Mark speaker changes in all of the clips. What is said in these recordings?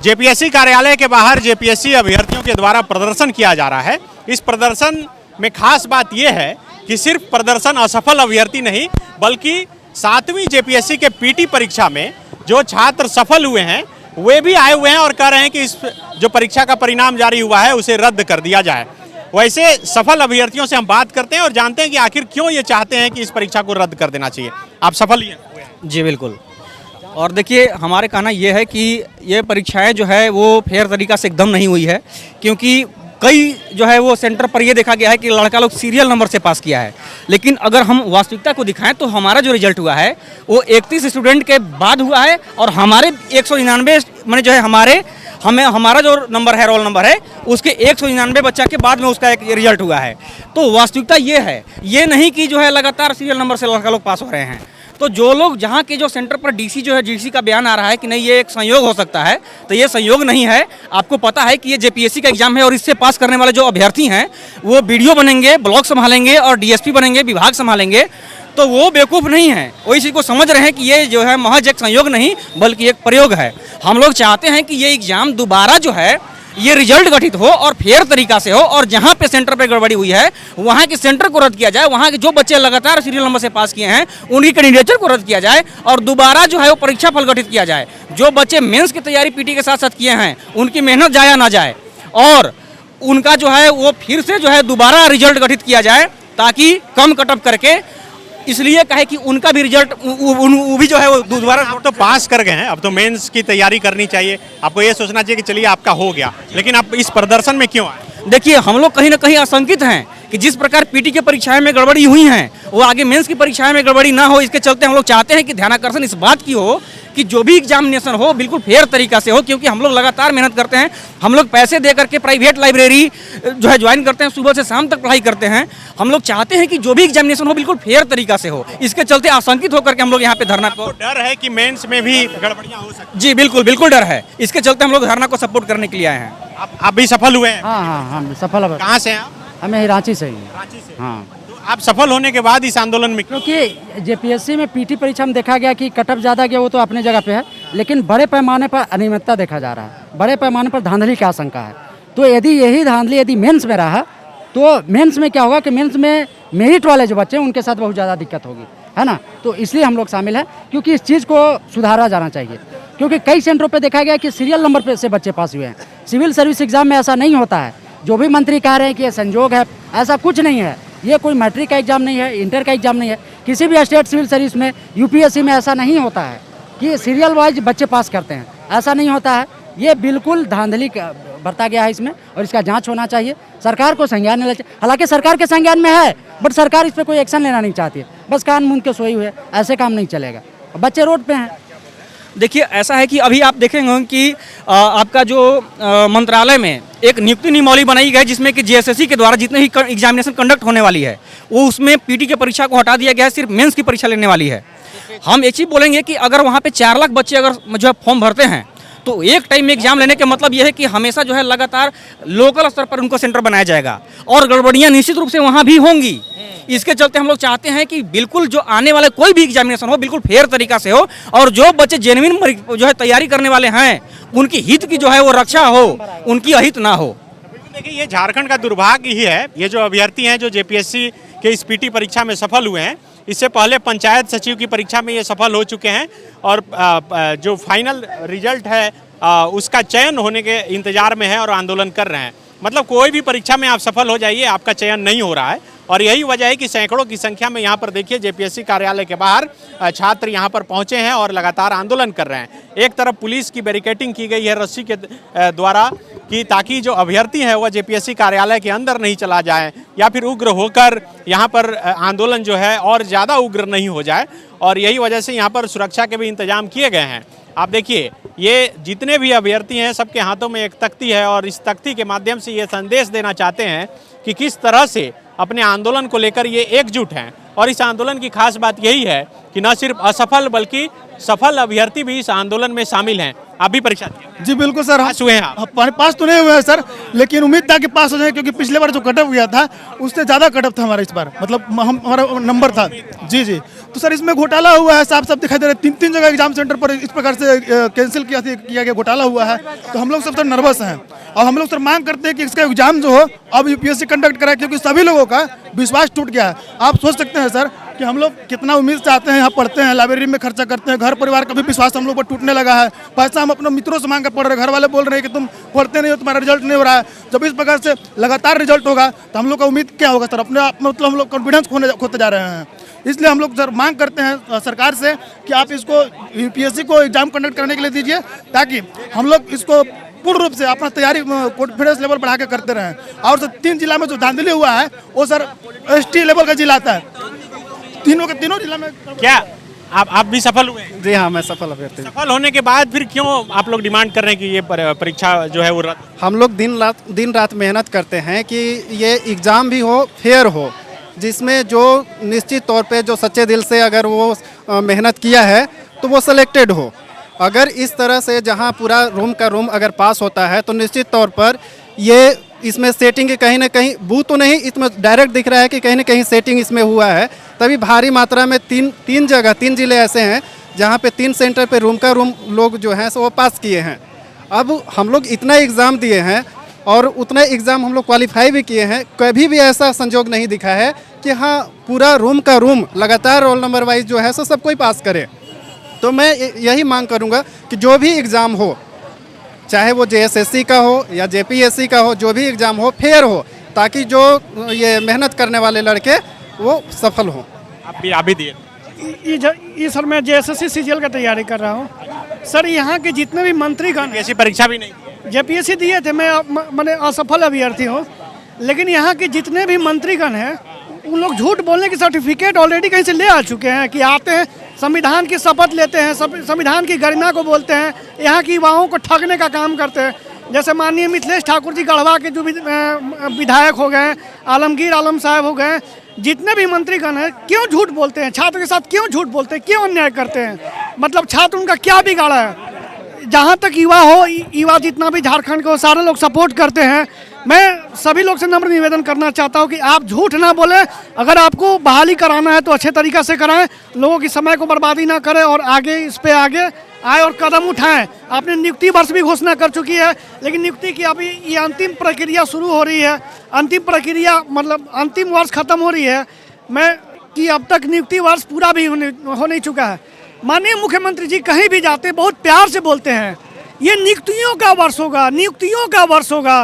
Speaker 1: JPSC कार्यालय के बाहर जेपीएससी अभ्यर्थियों के द्वारा प्रदर्शन किया जा रहा है। इस प्रदर्शन में खास बात यह है कि सिर्फ प्रदर्शन असफल अभ्यर्थी नहीं बल्कि 7वीं जेपीएससी के पीटी परीक्षा में जो छात्र सफल हुए हैं वे भी आए हुए हैं और कह रहे हैं कि इस जो परीक्षा का परिणाम जारी हुआ है उसे रद्द कर दिया जाए। वैसे सफल अभ्यर्थियों से हम बात करते हैं और जानते हैं कि आखिर क्यों ये चाहते हैं कि इस परीक्षा को रद्द कर देना चाहिए। आप सफल हुए हैं?
Speaker 2: जी बिल्कुल। और देखिए हमारे कहना ये है कि ये परीक्षाएं जो है वो फेयर तरीका से एकदम नहीं हुई है, क्योंकि कई जो है वो सेंटर पर ये देखा गया है कि लड़का लोग सीरियल नंबर से पास किया है। लेकिन अगर हम वास्तविकता को दिखाएं तो हमारा जो रिजल्ट हुआ है वो 31 स्टूडेंट के बाद हुआ है और हमारे 199 मैंने जो है हमारा जो नंबर है रोल नंबर है उसके 199 बच्चा के बाद में उसका एक रिजल्ट हुआ है। तो वास्तविकता ये है, ये नहीं कि जो है लगातार सीरियल नंबर से लड़का लोग पास हो रहे हैं। तो जो लोग जहाँ के जो सेंटर पर डीसी जो है डीसी का बयान आ रहा है कि नहीं ये एक संयोग हो सकता है, तो ये संयोग नहीं है। आपको पता है कि ये जेपीएससी का एग्जाम है और इससे पास करने वाले जो अभ्यर्थी हैं वो बीडीओ बनेंगे, ब्लॉक संभालेंगे और डीएसपी बनेंगे, विभाग संभालेंगे। तो वो बेवकूफ़ नहीं है, वो इसी को समझ रहे हैं कि ये जो है महज एक संयोग नहीं बल्कि एक प्रयोग है। हम लोग चाहते हैं कि ये एग्जाम दोबारा जो है ये रिजल्ट गठित हो और फेयर तरीका से हो और जहां पे सेंटर पे गड़बड़ी हुई है वहां के सेंटर को रद्द किया जाए, वहां के जो बच्चे लगातार सीरियल नंबर से पास किए हैं उनकी कैंडिडेचर को रद्द किया जाए और दोबारा जो है वो परीक्षा फल गठित किया जाए। जो बच्चे मेंस की तैयारी पीटी के साथ साथ किए हैं उनकी मेहनत जाया ना जाए और उनका जो है वो फिर से जो है दोबारा रिजल्ट गठित किया जाए, ताकि कम कटअप करके इसलिए कहे कि उनका भी रिजल्ट वो भी जो है वो दोबारा।
Speaker 1: आप तो पास कर गए हैं, अब तो मेंस की तैयारी करनी चाहिए। आपको ये सोचना चाहिए कि चलिए आपका हो गया, लेकिन आप इस प्रदर्शन में क्यों आए?
Speaker 2: देखिए हम लोग कहीं ना कहीं आशंकित हैं कि जिस प्रकार पीटी की परीक्षाएं में गड़बड़ी हुई हैं वो आगे मेंस की परीक्षाएं में गड़बड़ी ना हो। इसके चलते हम लोग चाहते हैं कि ध्यानाकर्षण इस बात की हो कि जो भी एग्जामिनेशन हो बिल्कुल फेयर तरीका से हो, क्योंकि हम लोग लगातार मेहनत करते हैं। हम लोग पैसे दे करके प्राइवेट लाइब्रेरी जो है ज्वाइन करते हैं, सुबह से शाम तक पढ़ाई करते हैं। हम लोग चाहते हैं कि जो भी एग्जामिनेशन हो बिल्कुल फेयर तरीका से हो। इसके चलते आशंकित होकर के हम लोग यहाँ पे धरना को
Speaker 1: डर है कि मेंस में भी गड़बड़ियाँ हो सकती।
Speaker 2: जी बिल्कुल बिल्कुल डर है। इसके चलते हम लोग धरना को सपोर्ट करने के लिए आए हैं।
Speaker 1: आप भी सफल हुए हैं?
Speaker 3: हाँ, हम सफल हुए।
Speaker 1: कहाँ से हैं आप?
Speaker 3: हमें रांची से ही।
Speaker 1: रांची से।
Speaker 3: हाँ,
Speaker 1: तो आप सफल होने के बाद इस आंदोलन में
Speaker 3: क्योंकि जेपीएससी में पीटी परीक्षा में देखा गया कि कटअप ज़्यादा गया, वो तो अपने जगह पे है, लेकिन बड़े पैमाने पर अनियमितता देखा जा रहा है, बड़े पैमाने पर धांधली की आशंका है। तो यदि यही धांधली यदि मेंस में रहा तो मेंस में क्या होगा कि मेंस में मेरिट वाले जो बच्चे हैं उनके साथ बहुत ज़्यादा दिक्कत होगी, है ना। तो इसलिए हम लोग शामिल हैं, क्योंकि इस चीज़ को सुधारा जाना चाहिए। क्योंकि कई सेंटरों पे देखा गया कि सीरियल नंबर पे से बच्चे पास हुए हैं। सिविल सर्विस एग्जाम में ऐसा नहीं होता है। जो भी मंत्री कह रहे हैं कि ये संजोग है, ऐसा कुछ नहीं है। ये कोई मैट्रिक का एग्जाम नहीं है, इंटर का एग्जाम नहीं है। किसी भी स्टेट सिविल सर्विस में, यूपीएससी में ऐसा नहीं होता है कि सीरियल वाइज बच्चे पास करते हैं, ऐसा नहीं होता है। ये बिल्कुल धांधली बरता गया है इसमें और इसका जांच होना चाहिए। सरकार को संज्ञान लेना चाहिए। हालांकि सरकार के संज्ञान में है, बट सरकार इस पर कोई एक्शन लेना नहीं चाहती है। बस कान मूंद के सोई हुए, ऐसे काम नहीं चलेगा। बच्चे रोड पे हैं।
Speaker 2: देखिए ऐसा है कि अभी आप देखेंगे कि आपका जो मंत्रालय में एक नियुक्ति नियमावली बनाई गई जिसमें कि जेएसएससी के द्वारा जितने ही एग्जामिनेशन कंडक्ट होने वाली है वो उसमें पीटी की परीक्षा को हटा दिया गया है, सिर्फ मेंस की परीक्षा लेने वाली है। हम एक चीज़ बोलेंगे कि अगर वहाँ पे 4 लाख बच्चे अगर जो है फॉर्म भरते हैं तो एक टाइम में एग्जाम लेने का मतलब यह है कि हमेशा जो है लगातार लोकल स्तर पर उनको सेंटर बनाया जाएगा और गड़बड़ियाँ निश्चित रूप से वहाँ भी होंगी। इसके चलते हम लोग चाहते हैं कि बिल्कुल जो आने वाले कोई भी एग्जामिनेशन हो बिल्कुल फेयर तरीका से हो और जो बच्चे जेन्युइन जो है तैयारी करने वाले हैं उनकी हित की जो है वो रक्षा हो, उनकी अहित ना हो।
Speaker 1: देखिए ये झारखंड का दुर्भाग्य ही है। ये जो अभ्यर्थी हैं जो जेपीएससी के इस पीटी परीक्षा में सफल हुए हैं, इससे पहले पंचायत सचिव की परीक्षा में ये सफल हो चुके हैं और जो फाइनल रिजल्ट है उसका चयन होने के इंतजार में है और आंदोलन कर रहे हैं। मतलब कोई भी परीक्षा में आप सफल हो जाइए, आपका चयन नहीं हो रहा है। और यही वजह है कि सैकड़ों की संख्या में यहाँ पर देखिए जेपीएससी कार्यालय के बाहर छात्र यहाँ पर पहुँचे हैं और लगातार आंदोलन कर रहे हैं। एक तरफ पुलिस की बैरिकेडिंग की गई है रस्सी के द्वारा कि ताकि जो अभ्यर्थी है वह जेपीएससी कार्यालय के अंदर नहीं चला जाए या फिर उग्र होकर यहाँ पर आंदोलन जो है और ज़्यादा उग्र नहीं हो जाए। और यही वजह से यहाँ पर सुरक्षा के भी इंतजाम किए गए हैं। आप देखिए ये जितने भी अभ्यर्थी हैं सबके हाथों में एक तख्ती है और इस तख्ती के माध्यम से ये संदेश देना चाहते हैं कि किस तरह से अपने आंदोलन को लेकर ये एकजुट हैं। और इस आंदोलन की खास बात यही है कि न सिर्फ असफल बल्कि सफल अभ्यर्थी भी इस आंदोलन में शामिल हैं। आप भी परीक्षा दिए?
Speaker 4: जी बिल्कुल सर।
Speaker 1: पास हुए हैं आप?
Speaker 4: पास तो नहीं हुए हैं सर, लेकिन उम्मीद था कि पास हो जाए, क्योंकि पिछले बार जो कटअप हुआ था उससे ज़्यादा कटअप था हमारा इस बार। मतलब हमारा नंबर था। जी जी। तो सर इसमें घोटाला हुआ है, साफ साफ दिखाई दे रहा है। 3 जगह एग्जाम सेंटर पर इस प्रकार से कैंसिल किया गया, घोटाला हुआ है। तो हम लोग सब सर नर्वस हैं और हम लोग सर मांग करते हैं कि इसका एग्जाम जो हो अब यूपीएससी कंडक्ट कराए, क्योंकि सभी लोगों का विश्वास टूट गया है। आप सोच सकते हैं सर कि हम लोग कितना उम्मीद से आते हैं, यहाँ पढ़ते हैं, लाइब्रेरी में खर्चा करते हैं, घर परिवार का भी विश्वास हम लोग पर टूटने लगा है। पैसा हम अपने मित्रों से मांग कर पढ़ रहे हैं, घर वाले बोल रहे हैं कि तुम पढ़ते नहीं हो, तुम्हारा रिजल्ट नहीं हो रहा है। जब इस प्रकार से लगातार रिजल्ट होगा तो हम लोग का उम्मीद क्या होगा सर? अपने आप मतलब हम लोग कॉन्फिडेंस खोते जा रहे हैं। इसलिए हम लोग सर मांग करते हैं सरकार से कि आप इसको यूपीएससी को एग्जाम कंडक्ट करने के लिए दीजिए, ताकि हम लोग इसको पूर्ण रूप से अपना तैयारी कॉन्फिडेंस लेवल बढ़ा के करते रहें। और सर 3 जिला में जो धांधली हुआ है वो सर ST लेवल का जिला आता है, तीनों जिला में। क्या
Speaker 1: आप भी सफल हुए हैं?
Speaker 5: जी हाँ, मैं सफल अभ्यर्थी।
Speaker 1: सफल होने के बाद फिर क्यों आप लोग डिमांड कर रहे हैं कि ये परीक्षा जो है वो रद्द?
Speaker 5: हम लोग दिन रात मेहनत करते हैं कि ये एग्ज़ाम भी हो, फेयर हो, जिसमें जो निश्चित तौर पे जो सच्चे दिल से अगर वो मेहनत किया है तो वो सिलेक्टेड हो। अगर इस तरह से जहाँ पूरा रूम का रूम अगर पास होता है तो निश्चित तौर पर ये इसमें सेटिंग कहीं ना कहीं बू तो नहीं, इसमें डायरेक्ट दिख रहा है कि कहीं ना कहीं सेटिंग इसमें हुआ है। तभी भारी मात्रा में तीन जिले ऐसे हैं जहाँ पे 3 सेंटर पे रूम का रूम लोग जो हैं सो वो पास किए हैं। अब हम लोग इतना एग्ज़ाम दिए हैं और उतना एग्ज़ाम हम लोग क्वालिफाई भी किए हैं, कभी भी ऐसा संजोग नहीं दिखा है कि हाँ पूरा रूम का रूम लगातार रोल नंबर वाइज जो है सो सब कोई पास करे। तो मैं यही मांग करूँगा कि जो भी एग्ज़ाम हो, चाहे वो JSSC का हो या JPSC का हो, जो भी एग्ज़ाम हो फेयर हो, ताकि जो ये मेहनत करने वाले लड़के वो सफल हों।
Speaker 1: आप भी दिए?
Speaker 6: ये सर मैं JSSC CGL का तैयारी कर रहा हूँ सर। यहाँ के जितने भी मंत्रीगण,
Speaker 1: ऐसी परीक्षा भी नहीं?
Speaker 6: JPSC दिए थे, मैंने असफल अभ्यर्थी हूँ। लेकिन यहाँ के जितने भी मंत्रीगण हैं उन लोग झूठ बोलने की सर्टिफिकेट ऑलरेडी कहीं से ले आ चुके हैं कि आते हैं, संविधान की शपथ लेते हैं, संविधान की गरिमा को बोलते हैं, यहाँ की युवाओं को ठगने का काम करते हैं। जैसे माननीय मिथिलेश ठाकुर जी गढ़वा के जो विधायक हो गए, आलमगीर आलम साहब हो गए, जितने भी मंत्रीगण हैं क्यों झूठ बोलते हैं? छात्र के साथ क्यों झूठ बोलते हैं, क्यों अन्याय करते हैं? मतलब छात्र उनका क्या बिगाड़ा है? जहाँ तक युवा जितना भी झारखंड को सारे लोग सपोर्ट करते हैं। मैं सभी लोग से नम्र निवेदन करना चाहता हूँ कि आप झूठ ना बोले। अगर आपको बहाली कराना है तो अच्छे तरीक़े से कराएं, लोगों की समय को बर्बादी ना करें और आगे इस पे आगे आए और कदम उठाएं। आपने नियुक्ति वर्ष भी घोषणा कर चुकी है, लेकिन नियुक्ति की अभी ये अंतिम प्रक्रिया शुरू हो रही है। अंतिम प्रक्रिया मतलब अंतिम वर्ष खत्म हो रही है। मैं कि अब तक नियुक्ति वर्ष पूरा भी हो नहीं चुका है। माननीय मुख्यमंत्री जी कहीं भी जाते बहुत प्यार से बोलते हैं, ये नियुक्तियों का वर्ष होगा, नियुक्तियों का वर्ष होगा।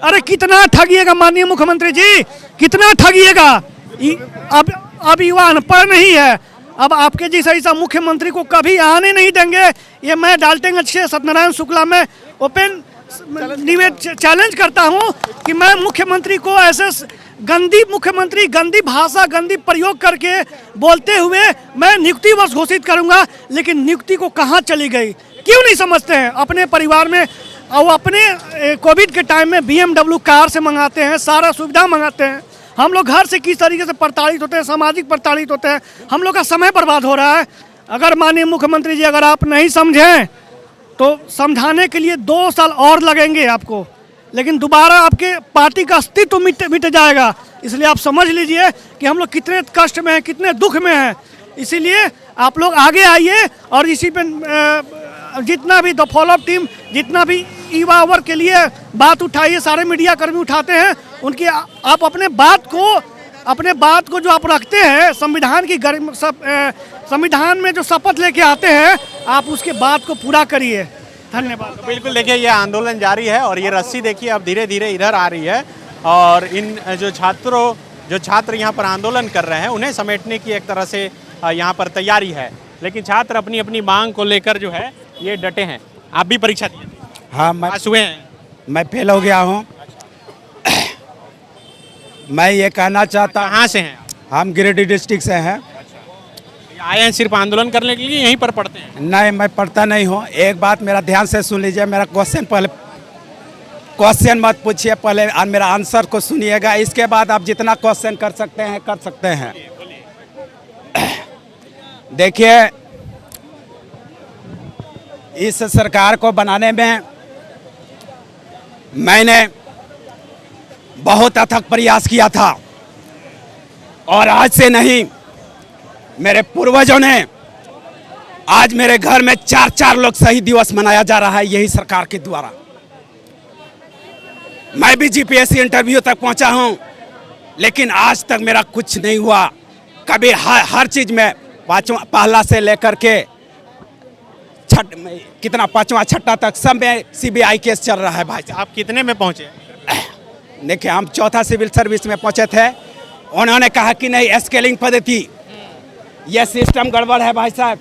Speaker 6: अरे कितना ठगिएगा माननीय मुख्यमंत्री जी, कितना ठगिएगा? अब युवा अनपढ़ नहीं है, अब आपके जैसा ऐसा मुख्यमंत्री को कभी आने नहीं देंगे। ये मैं डाल्टेंगंज से सत्यनारायण शुक्ला में ओपन चैलेंज करता हूं कि मैं मुख्यमंत्री को ऐसे गंदी भाषा, गंदी प्रयोग करके बोलते हुए मैं नियुक्ति वर्ष घोषित करूंगा। लेकिन नियुक्ति को कहां चली गई, क्यों नहीं समझते हैं? अपने परिवार में और अपने कोविड के टाइम में BMW कार से मंगाते हैं, सारा सुविधा मंगाते हैं। हम लोग घर से किस तरीके से प्रताड़ित होते हैं, सामाजिक प्रताड़ित होते हैं, हम लोग का समय बर्बाद हो रहा है। अगर माननीय मुख्यमंत्री जी अगर आप नहीं समझें तो समझाने के लिए 2 साल और लगेंगे आपको, लेकिन दोबारा आपके पार्टी का अस्तित्व मिट जाएगा। इसलिए आप समझ लीजिए कि हम लोग कितने कष्ट में हैं, कितने दुख में हैं। इसीलिए आप लोग आगे आइए और इसी पे जितना भी द फॉलोअप टीम, जितना भी युवा वर्ग के लिए बात उठाइए, सारे मीडिया कर्मी उठाते हैं, उनकी आप अपने बात को जो आप रखते हैं, संविधान की संविधान में जो शपथ लेके आते हैं, आप उसके बात को पूरा करिए। धन्यवाद।
Speaker 1: तो बिल्कुल देखिए ये आंदोलन जारी है और ये रस्सी देखिए अब धीरे धीरे इधर आ रही है और इन जो छात्र यहाँ पर आंदोलन कर रहे हैं उन्हें समेटने की एक तरह से यहाँ पर तैयारी है। लेकिन छात्र अपनी अपनी मांग को लेकर जो है ये डटे हैं। आप भी परीक्षा दिए?
Speaker 7: हाँ,
Speaker 1: पास हुए हैं?
Speaker 7: मैं फेल हो गया हूँ। मैं ये कहना चाहता,
Speaker 1: कहाँ से हैं?
Speaker 7: हम गिरिडीह डिस्ट्रिक्ट से हैं।
Speaker 1: आए हैं सिर्फ आंदोलन करने के लिए, यहीं पर पढ़ते हैं?
Speaker 7: नहीं, मैं पढ़ता नहीं हूँ। एक बात मेरा ध्यान से सुन लीजिए, मेरा क्वेश्चन मत पूछिए, पहले मेरा आंसर को सुनिएगा, इसके बाद आप जितना क्वेश्चन कर सकते हैं। देखिए, इस सरकार को बनाने में मैंने बहुत अथक प्रयास किया था और आज से नहीं मेरे पूर्वजों ने, आज मेरे घर में 4-4 लोग शहीद दिवस मनाया जा रहा है यही सरकार के द्वारा। मैं भी जीपीएससी इंटरव्यू तक पहुंचा हूं, लेकिन आज तक मेरा कुछ नहीं हुआ। कभी हर चीज में पहला से लेकर के कितना 5वां 6ठा तक सब में सीबीआई केस चल रहा है भाई।
Speaker 1: आप कितने में पहुंचे?
Speaker 7: देखिए, हम 4था सिविल सर्विस में पहुंचे थे। उन्होंने कहा कि नहीं, स्केलिंग पद्धति, यह सिस्टम गड़बड़ है भाई साहब,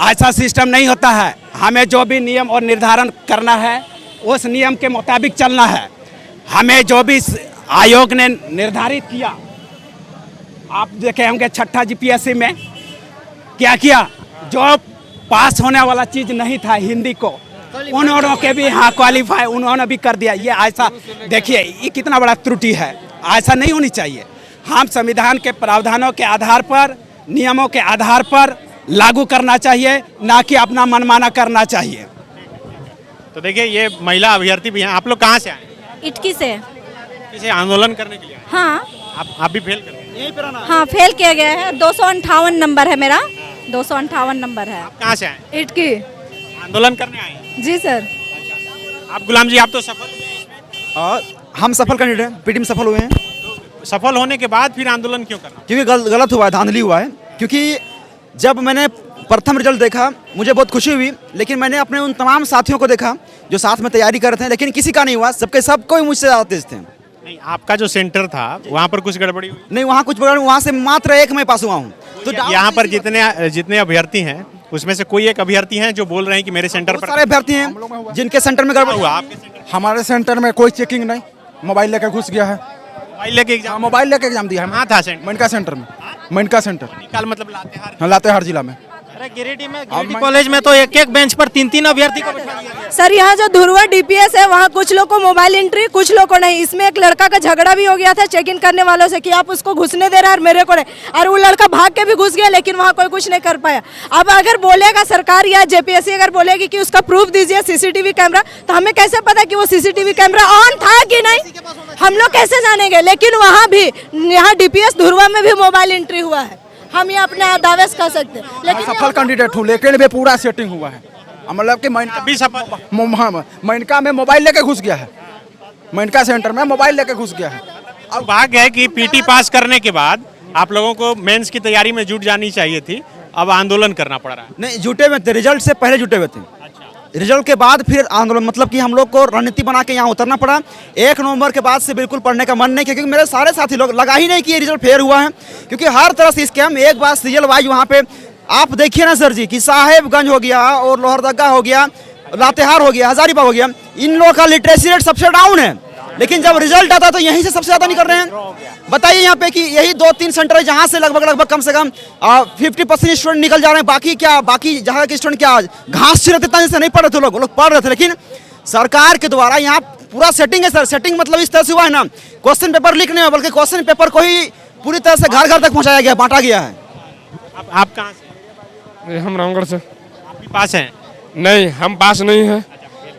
Speaker 7: ऐसा सिस्टम नहीं होता है। हमें जो भी नियम और निर्धारण करना है उस नियम के मुताबिक चलना है। हमें जो भी आयोग ने निर्धारित किया, आप देखे होंगे 6ठा जीपीएससी में क्या किया, जो पास होने वाला चीज नहीं था हिंदी को, उन्होंने के भी हाँ क्वालिफाई उन्होंने भी कर दिया। ये ऐसा देखिए, ये कितना बड़ा त्रुटि है, ऐसा नहीं होनी चाहिए। हम संविधान के प्रावधानों के आधार पर, नियमों के आधार पर लागू करना चाहिए, ना कि अपना मनमाना करना चाहिए।
Speaker 1: तो देखिए, ये महिला अभ्यर्थी भी हैं। आप लोग कहाँ से आए?
Speaker 8: इटकी से।
Speaker 1: किसी आंदोलन करने के लिए आए?
Speaker 8: हाँ
Speaker 1: आप भी फेल कर गए?
Speaker 8: हाँ, फेल किया गया है। 258 नंबर है मेरा, 258 नंबर है।
Speaker 1: आप कहाँ से आए?
Speaker 8: इटकी।
Speaker 1: आंदोलन करने आए हैं?
Speaker 8: जी सर।
Speaker 1: आप गुलाम जी, आप तो सफल हुए हैं इसमें।
Speaker 2: हम सफल कैंडिडेट हैं, पीटी में सफल हुए हैं।
Speaker 1: सफल होने के बाद फिर आंदोलन क्यों करना?
Speaker 2: क्योंकि गलत हुआ है, धांधली हुआ है। क्योंकि जब मैंने प्रथम रिजल्ट देखा मुझे बहुत खुशी हुई, लेकिन मैंने अपने उन तमाम साथियों को देखा जो साथ में तैयारी कर रहे थे, लेकिन किसी का नहीं हुआ। सब कोई मुझसे ज़्यादा तेज थे।
Speaker 1: नहीं, आपका जो सेंटर था वहाँ पर कुछ गड़बड़ी हुई?
Speaker 2: नहीं, वहाँ कुछ बड़ा, वहाँ से मात्र एक मैं पास हुआ हूँ।
Speaker 1: तो यहाँ पर जितने अभ्यर्थी हैं उसमें से कोई एक अभ्यर्थी हैं जो बोल रहे हैं कि मेरे सेंटर पर
Speaker 2: सारे अभ्यर्थी हैं जिनके सेंटर में गड़बड़
Speaker 1: हुआ। आपके सेंटर
Speaker 9: हमारे सेंटर में कोई चेकिंग नहीं, मोबाइल लेकर घुस गया है।
Speaker 1: मोबाइल लेके एग्जाम?
Speaker 9: मोबाइल लेकर एग्जाम दिया है।
Speaker 1: कहाँ था सेंटर?
Speaker 9: मेनका सेंटर में। मेनका सेंटर
Speaker 1: निकाल मतलब लातेहार?
Speaker 9: हाँ, लातेहार जिला में।
Speaker 10: अरे गिरिडीह कॉलेज में तो एक बेंच पर 3-3 अभ्यर्थी को बैठा दिया गया।
Speaker 8: सर, यहाँ जो धुरवा डीपीएस है वहाँ कुछ लोग को मोबाइल एंट्री, कुछ लोग को नहीं। इसमें एक लड़का का झगड़ा भी हो गया था चेक इन करने वालों से कि आप उसको घुसने दे रहे हैं और मेरे को नहीं, और वो लड़का भाग के भी घुस गया, लेकिन वहाँ कोई कुछ नहीं कर पाया। अब अगर बोलेगा सरकार या जेपीएससी अगर बोलेगी कि उसका प्रूफ दीजिए सीसीटीवी कैमरा, तो हमें कैसे पता कि वो सीसीटीवी कैमरा ऑन था कि नहीं? हम लोग कैसे जानेंगे? लेकिन वहाँ भी, यहाँ डीपीएस धुरवा में भी मोबाइल एंट्री हुआ है। हम ये अपने दावे से कह सकते हैं, लेकिन
Speaker 9: सफल कैंडिडेट हूँ, लेकिन भी पूरा सेटिंग हुआ है। मतलब कि मेनका में मोबाइल लेके घुस गया है। मेनका सेंटर में मोबाइल लेके घुस गया है।
Speaker 1: अब भाग्य है कि पीटी पास करने के बाद आप लोगों को मेंस की तैयारी में जुट जानी चाहिए थी, अब आंदोलन करना पड़ रहा है।
Speaker 2: नहीं, जुटे हुए थे, रिजल्ट से पहले जुटे हुए थे। रिजल्ट के बाद फिर आंदोलन, मतलब कि हम लोग को रणनीति बना के यहाँ उतरना पड़ा। 1 नवंबर के बाद से बिल्कुल पढ़ने का मन नहीं किया, क्योंकि मेरे सारे साथी लोग लगा ही नहीं कि ये रिजल्ट फेयर हुआ है, क्योंकि हर तरह से स्कैम। एक बार सीरियल वाइज वहाँ पे आप देखिए ना सर जी, कि साहेबगंज हो गया और लोहरदगा हो गया, लातेहार हो गया, हजारीबाग हो गया, इन लोगों का लिटरेसी रेट सबसे डाउन है। लेकिन जब रिजल्ट आता तो यहीं से सबसे ज़्यादा नहीं कर रहे हैं। बताइए यहाँ पे कि यही 2-3 सेंटर है जहाँ से लगभग कम से कम 50% स्टूडेंट निकल जा रहे हैं। बाकी जहाँ के स्टूडेंट क्या घास छिड़ते इतना से नहीं पढ़ रहे थे, लोग पढ़ रहे थे। लेकिन सरकार के द्वारा यहाँ पूरा सेटिंग है सर। सेटिंग मतलब इस तरह से हुआ है ना, क्वेश्चन पेपर लीक नहीं हुआ, बल्कि क्वेश्चन पेपर को ही पूरी तरह से घर घर तक पहुँचाया गया, बांटा गया है।
Speaker 1: आप कहाँ से?
Speaker 11: हम रामगढ़ से।
Speaker 1: आप भी पास हैं?
Speaker 11: नहीं, हम पास नहीं हैं,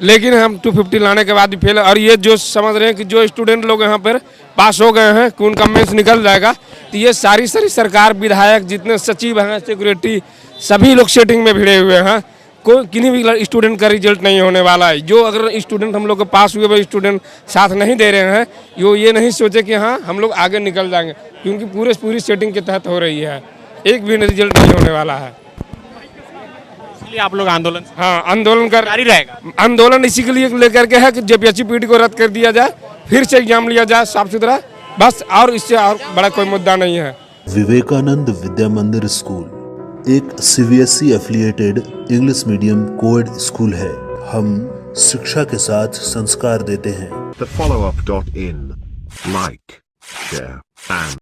Speaker 11: लेकिन हम 250 लाने के बाद भी फेल। और ये जो समझ रहे हैं कि जो स्टूडेंट लोग यहाँ पर पास हो गए हैं कि उनका मेंस निकल जाएगा, तो ये सारी सरकार, विधायक, जितने सचिव हैं, सिक्योरिटी, सभी लोग सेटिंग में भिड़े हुए हैं। कोई किन्हीं भी स्टूडेंट का रिजल्ट नहीं होने वाला है। जो अगर स्टूडेंट हम लोग के पास हुए, स्टूडेंट साथ नहीं दे रहे हैं, ये नहीं सोचे कि हाँ हम लोग आगे निकल जाएंगे, क्योंकि पूरी सेटिंग के तहत हो रही है। एक भी रिजल्ट नहीं होने वाला है,
Speaker 1: इसलिए आप लोग आंदोलन?
Speaker 11: हाँ, आंदोलन कर
Speaker 1: जारी रहेगा।
Speaker 11: आंदोलन इसी के लिए लेकर के है कि जेपीएससी पीटी को रद्द कर दिया जाए, फिर से एग्जाम लिया जाए साफ सुथरा, बस। और इससे और बड़ा कोई मुद्दा नहीं है।
Speaker 12: विवेकानंद विद्या मंदिर स्कूल एक CBSE affiliated English medium coed school है। हम शिक्षा के साथ संस्कार देते हैं।
Speaker 13: thefollowup.in, like, share and